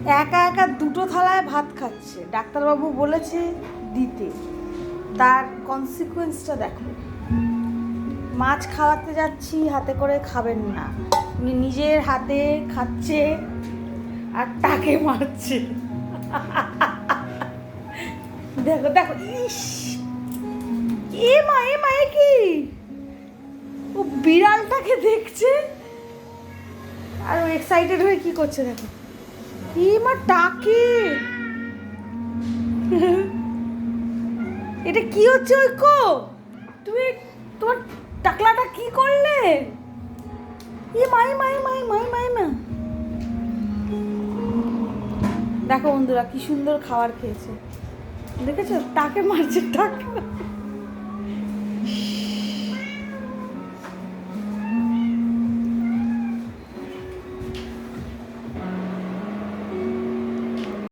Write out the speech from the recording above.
একা একা দুটো থালায় ভাত খাচ্ছে, ডাক্তারবাবু বলেছে দিতে, তার কনসিকুয়েন্সটা দেখো। মাছ খাওয়াতে যাচ্ছি, হাতে করে খাবেন না, উনি নিজের হাতে খাচ্ছে আর টাকে মারছে। দেখো দেখো, ইস, এ মা এ মা, এ কি, ও বিড়ালটাকে দেখছে আর ও এক্সাইটেড হয়ে কি করছে দেখো। এ মা, টাকে, এটা কি হচ্ছে ঐক্য? তুমি তোমার টাকলাটা কি করলে? এ মাই মাই মাই মাই মাই মা, দেখো বন্ধুরা কি সুন্দর খাবার খেয়েছে, দেখেছো? টাকে মারছে, টাকে।